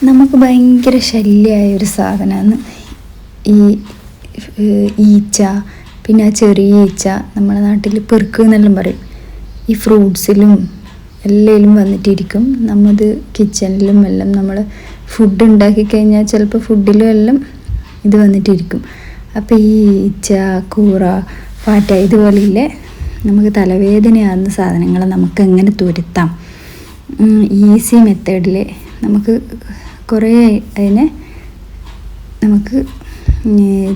നമുക്ക് ഭയങ്കര ശല്യമായ ഒരു സാധനമാണ് ഈ ഈച്ച. പിന്നെ ആ ചെറിയ ഈച്ച നമ്മുടെ നാട്ടിൽ പെറുക്ക് എന്നെല്ലാം പറയും. ഈ ഫ്രൂട്ട്സിലും എല്ലാം വന്നിട്ടിരിക്കും. നമ്മത് കിച്ചണിലും എല്ലാം നമ്മൾ ഫുഡ് ഉണ്ടാക്കി കഴിഞ്ഞാൽ ചിലപ്പോൾ ഫുഡിലും എല്ലാം ഇത് വന്നിട്ടിരിക്കും. അപ്പോൾ ഈ ഈച്ച, കൂറ, പാറ്റ ഇതുപോലെയില്ലേ നമുക്ക് തലവേദനയാകുന്ന സാധനങ്ങൾ നമുക്ക് എങ്ങനെ തുരത്താം? ഈസി മെത്തേഡിൽ നമുക്ക് കുറേ അതിനെ നമുക്ക്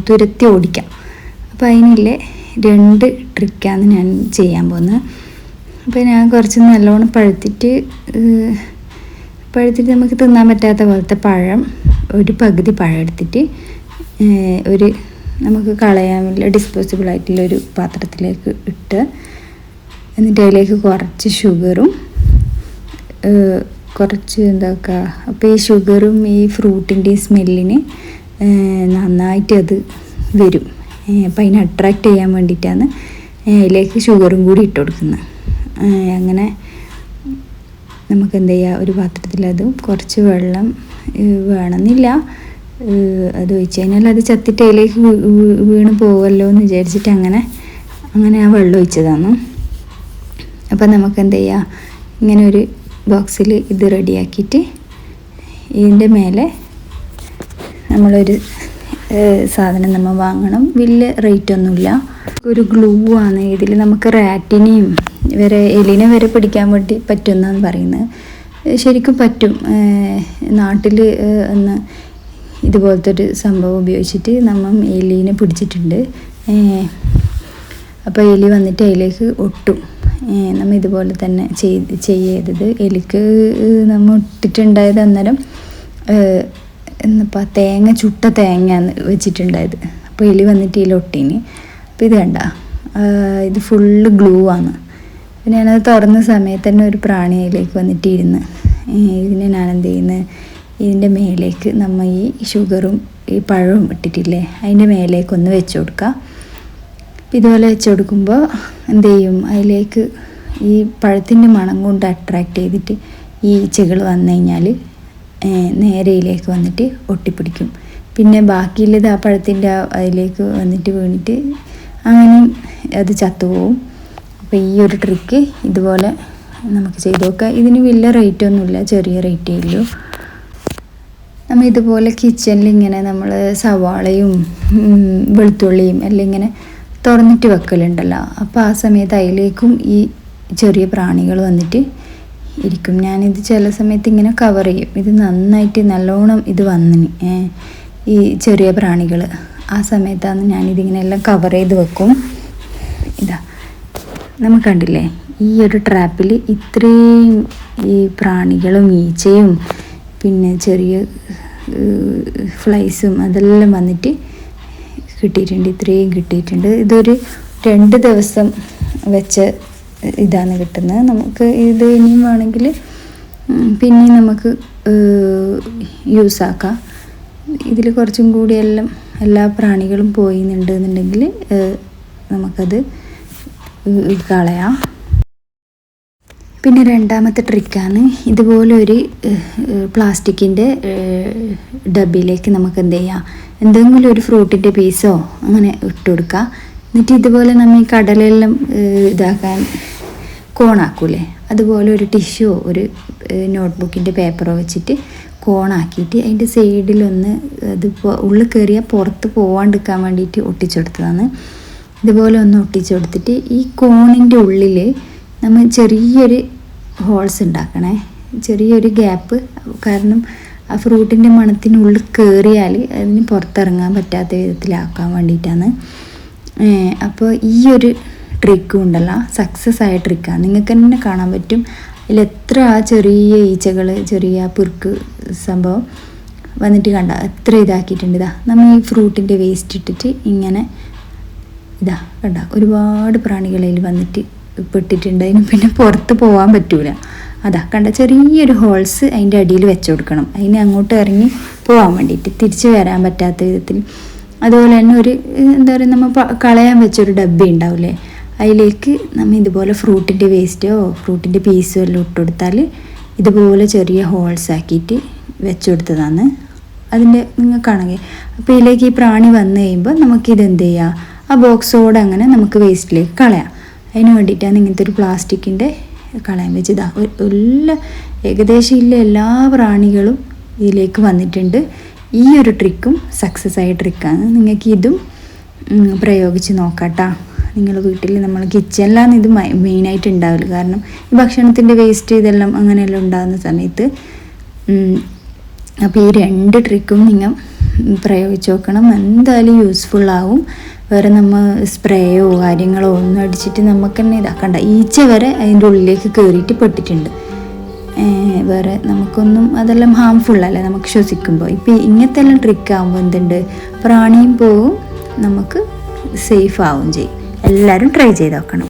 തുരത്തി ഓടിക്കാം. അപ്പോൾ അതിനില്ലേ 2 ട്രിക്കാണ് ഞാൻ ചെയ്യാൻ പോകുന്നത്. അപ്പോൾ ഞാൻ കുറച്ച് നല്ലോണം പഴുത്തിട്ട് നമുക്ക് തിന്നാൻ പറ്റാത്ത പോലത്തെ പഴം, ഒരു പകുതി പഴം എടുത്തിട്ട് ഒരു നമുക്ക് കളയാനുള്ള ഡിസ്പോസിബിൾ ആയിട്ടുള്ളൊരു പാത്രത്തിലേക്ക് ഇട്ട്, എന്നിട്ട് അതിലേക്ക് കുറച്ച് ഷുഗറും കുറച്ച് എന്താക്കുക. അപ്പോൾ ഈ ഷുഗറും ഈ ഫ്രൂട്ടിൻ്റെ സ്മെല്ലിന് നന്നായിട്ട് അത് വരും. അപ്പോൾ അതിനെ അട്രാക്റ്റ് ചെയ്യാൻ വേണ്ടിയിട്ടാണ് അതിലേക്ക് ഷുഗറും കൂടി ഇട്ട് കൊടുക്കുന്നത്. അങ്ങനെ നമുക്ക് എന്ത് ചെയ്യുക, ഒരു പാത്രത്തിൽ അതും കുറച്ച് വെള്ളം വേണമെന്നില്ല, അത് ഒഴിച്ച് കഴിഞ്ഞാൽ അത് ചത്തിട്ട് അതിലേക്ക് വീണ് പോവല്ലോ എന്ന് വിചാരിച്ചിട്ട് അങ്ങനെ ആ വെള്ളം ഒഴിച്ചതാണ്. അപ്പം നമുക്ക് എന്ത് ചെയ്യുക, ഇങ്ങനെ ഒരു ബോക്സിൽ ഇത് റെഡിയാക്കിയിട്ട് ഇതിൻ്റെ മേലെ നമ്മളൊരു സാധനം നമ്മൾ വാങ്ങണം. വലിയ റേറ്റ് ഒന്നുമില്ല, ഒരു ഗ്ലൂ ആണ്. ഇതിൽ നമുക്ക് റാറ്റിനെയും എലിനെ വരെ പിടിക്കാൻ വേണ്ടി പറ്റുമെന്നാണ് പറയുന്നത്. ശരിക്കും പറ്റും. നാട്ടിൽ ഒന്ന് ഇതുപോലത്തെ ഒരു സംഭവം ഉപയോഗിച്ചിട്ട് നമ്മൾ എലീനെ പിടിച്ചിട്ടുണ്ട്. അപ്പോൾ എലി വന്നിട്ട് അതിലേക്ക് ഒട്ടും. നമ്മൾ ഇതുപോലെ തന്നെ ചെയ്യരുത്. എലിക്ക് നമ്മൾ ഇട്ടിട്ടുണ്ടായത് അന്നേരം എന്നിപ്പോൾ ചുട്ട തേങ്ങയാണ് വെച്ചിട്ടുണ്ടായത്. അപ്പോൾ എലി വന്നിട്ട് ഇതിലൊട്ടീന്. അപ്പോൾ ഇത് കണ്ട, ഇത് ഫുള്ള് ഗ്ലൂ ആണ്. പിന്നെ ഞാനത് തുറന്ന സമയത്ത് തന്നെ ഒരു പ്രാണി അതിലേക്ക് വന്നിട്ട് ഇരുന്ന്. ഇതിനെ ഞാൻ എന്ത് ചെയ്യുന്നത്, ഇതിൻ്റെ മേലേക്ക് നമ്മൾ ഈ ഷുഗറും ഈ പഴവും ഇട്ടിട്ടില്ലേ അതിൻ്റെ മേലേക്കൊന്ന് വെച്ച് കൊടുക്കുക. ഇതുപോലെ വെച്ച് കൊടുക്കുമ്പോൾ എന്ത് ചെയ്യും, അതിലേക്ക് ഈ പഴത്തിൻ്റെ മണം കൊണ്ട് അട്രാക്റ്റ് ചെയ്തിട്ട് ഈ ഈച്ചകൾ വന്നു കഴിഞ്ഞാൽ നേരയിലേക്ക് വന്നിട്ട് ഒട്ടിപ്പിടിക്കും. പിന്നെ ബാക്കിയുള്ളത് ആ പഴത്തിൻ്റെ അതിലേക്ക് വന്നിട്ട് വീണിട്ട് അങ്ങനെയും അത് ചത്തുപോകും. അപ്പോൾ ഈ ഒരു ട്രിക്ക് ഇതുപോലെ നമുക്ക് ചെയ്ത് നോക്കാം. ഇതിന് വലിയ റേറ്റ് ഒന്നുമില്ല, ചെറിയ റേറ്റേ ഉള്ളൂ. നമ്മൾ ഇതുപോലെ കിച്ചണിൽ ഇങ്ങനെ നമ്മൾ സവാളയും വെളുത്തുള്ളിയും എല്ലാം ഇങ്ങനെ തുറന്നിട്ട് വെക്കലുണ്ടല്ലോ. അപ്പോൾ ആ സമയത്ത് അതിലേക്കും ഈ ചെറിയ പ്രാണികൾ വന്നിട്ട് ഇരിക്കും. ഞാനിത് ചില സമയത്ത് ഇങ്ങനെ കവർ ചെയ്യും. ഇത് നന്നായിട്ട് നല്ലോണം ഇത് വന്നിന് ഈ ചെറിയ പ്രാണികൾ. ആ സമയത്താണ് ഞാനിതിങ്ങനെ എല്ലാം കവർ ചെയ്ത് വെക്കും. ഇതാ നമുക്ക് കണ്ടില്ലേ, ഈ ഒരു ട്രാപ്പിൽ ഇത്രയും ഈ പ്രാണികളും ഈച്ചയും പിന്നെ ചെറിയ ഫ്ലൈസും അതെല്ലാം വന്നിട്ട് കിട്ടിയിട്ടുണ്ട്. ഇത്രയും കിട്ടിയിട്ടുണ്ട്. ഇതൊരു 2 ദിവസം വെച്ച ഇതാണ് കിട്ടുന്നത്. നമുക്ക് ഇത് ഇനിയും വേണമെങ്കിൽ പിന്നെയും നമുക്ക് യൂസാക്കാം. ഇതിൽ കുറച്ചും കൂടി എല്ലാ പ്രാണികളും പോയിന്നുണ്ടെന്നുണ്ടെങ്കിൽ നമുക്കത് കളയാം. പിന്നെ രണ്ടാമത്തെ ട്രിക്കാണ്, ഇതുപോലെ ഒരു പ്ലാസ്റ്റിക്കിൻ്റെ ഡബ്ബയിലേക്ക് നമുക്ക് എന്ത് ചെയ്യാം, എന്തെങ്കിലും ഒരു ഫ്രൂട്ടിൻ്റെ പീസോ അങ്ങനെ ഇട്ട് കൊടുക്കുക. എന്നിട്ട് ഇതുപോലെ നമ്മൾ ഈ കടലെല്ലാം ഇതാക്കാൻ കോണാക്കൂലേ, അതുപോലെ ഒരു ടിഷ്യോ ഒരു നോട്ട്ബുക്കിൻ്റെ പേപ്പറോ വെച്ചിട്ട് കോണാക്കിയിട്ട് അതിൻ്റെ സൈഡിലൊന്ന് അത് ഉള്ളിൽ കയറിയാൽ പുറത്ത് പോവാണ്ടിരിക്കാൻ വേണ്ടിയിട്ട് ഒട്ടിച്ചെടുത്തതാണ്. ഇതുപോലെ ഒന്ന് ഒട്ടിച്ചെടുത്തിട്ട് ഈ കോണിൻ്റെ ഉള്ളിൽ നമ്മൾ ചെറിയൊരു ഹോൾസ് ഉണ്ടാക്കണേ, ചെറിയൊരു ഗ്യാപ്പ്. കാരണം ആ ഫ്രൂട്ടിൻ്റെ മണത്തിനുള്ളിൽ കയറിയാൽ അതിന് പുറത്തിറങ്ങാൻ പറ്റാത്ത വിധത്തിലാക്കാൻ വേണ്ടിയിട്ടാണ്. അപ്പോൾ ഈ ഒരു ട്രിക്കും ഉണ്ടല്ലോ, സക്സസ് ആയ ട്രിക്കാണ്. നിങ്ങൾക്ക് തന്നെ കാണാൻ പറ്റും അതിലെത്ര ആ ചെറിയ ഈച്ചകൾ, ചെറിയ പിറുക്ക് സംഭവം വന്നിട്ട് കണ്ട എത്ര ഇതാക്കിയിട്ടുണ്ട്. ഇതാ നമ്മൾ ഈ ഫ്രൂട്ടിൻ്റെ വേസ്റ്റ് ഇട്ടിട്ട് ഇങ്ങനെ ഇതാ കണ്ട ഒരുപാട് പ്രാണികളിൽ വന്നിട്ട് പെട്ടിട്ടുണ്ട്. അതിന് പിന്നെ പുറത്ത് പോകാൻ പറ്റൂല. അതാ കണ്ട ചെറിയൊരു ഹോൾസ് അതിൻ്റെ അടിയിൽ വെച്ച് കൊടുക്കണം, അതിന് അങ്ങോട്ട് ഇറങ്ങി പോകാൻ വേണ്ടിയിട്ട്, തിരിച്ച് വരാൻ പറ്റാത്ത വിധത്തിൽ. അതുപോലെ തന്നെ ഒരു എന്താ പറയുക, നമ്മൾ കളയാൻ വെച്ചൊരു ഡബ്ബ ഉണ്ടാവില്ലേ, അതിലേക്ക് നമ്മൾ ഇതുപോലെ ഫ്രൂട്ടിൻ്റെ വേസ്റ്റോ ഫ്രൂട്ടിൻ്റെ പീസോ എല്ലാം ഇട്ട് കൊടുത്താൽ ഇതുപോലെ ചെറിയ ഹോൾസ് ആക്കിയിട്ട് വെച്ചു കൊടുത്തതാണ്. അതിൻ്റെ നിങ്ങൾക്കാണെങ്കിൽ അപ്പോൾ ഇതിലേക്ക് ഈ പ്രാണി വന്നു കഴിയുമ്പോൾ നമുക്കിത് എന്ത് ചെയ്യാം, ആ ബോക്സോടെ അങ്ങനെ നമുക്ക് വേസ്റ്റിലേക്ക് കളയാം. അതിന് വേണ്ടിയിട്ടാണ് ഇങ്ങനത്തെ ഒരു പ്ലാസ്റ്റിക്കിൻ്റെ കളയാൻ വെച്ചതാ. ഏകദേശം എല്ലാ പ്രാണികളും ഇതിലേക്ക് വന്നിട്ടുണ്ട്. ഈ ഒരു ട്രിക്കും സക്സസ് ആയ ട്രിക്കാണ്. നിങ്ങൾക്ക് ഇതും പ്രയോഗിച്ച് നോക്കാട്ടോ. നിങ്ങൾ വീട്ടിൽ നമ്മൾ കിച്ചണിലാണ് ഇത് മെയിനായിട്ട് ഉണ്ടാവില്ല, കാരണം ഈ ഭക്ഷണത്തിൻ്റെ വേസ്റ്റ് ഇതെല്ലാം അങ്ങനെയെല്ലാം ഉണ്ടാകുന്ന സമയത്ത്. അപ്പോൾ ഈ 2 ട്രിക്കും നിങ്ങൾ പ്രയോഗിച്ച് നോക്കണം, എന്തായാലും യൂസ്ഫുള്ളാവും. വേറെ നമ്മൾ സ്പ്രേയോ കാര്യങ്ങളോ ഒന്നും അടിച്ചിട്ട് നമുക്ക് തന്നെ ഇതാക്കണ്ട. ഈച്ച വരെ അതിൻ്റെ ഉള്ളിലേക്ക് കയറിയിട്ട് പെട്ടിട്ടുണ്ട്. വേറെ നമുക്കൊന്നും അതെല്ലാം ഹാംഫുള്ളല്ലേ നമുക്ക് ശ്വസിക്കുമ്പോൾ. ഇപ്പോൾ ഇങ്ങനത്തെ എല്ലാം ട്രിക്ക് ആകുമ്പോൾ എന്തുണ്ട്, പ്രാണിയും പോവും, നമുക്ക് സേഫ് ആവും ചെയ്യും. എല്ലാവരും ട്രൈ ചെയ്ത് നോക്കണം.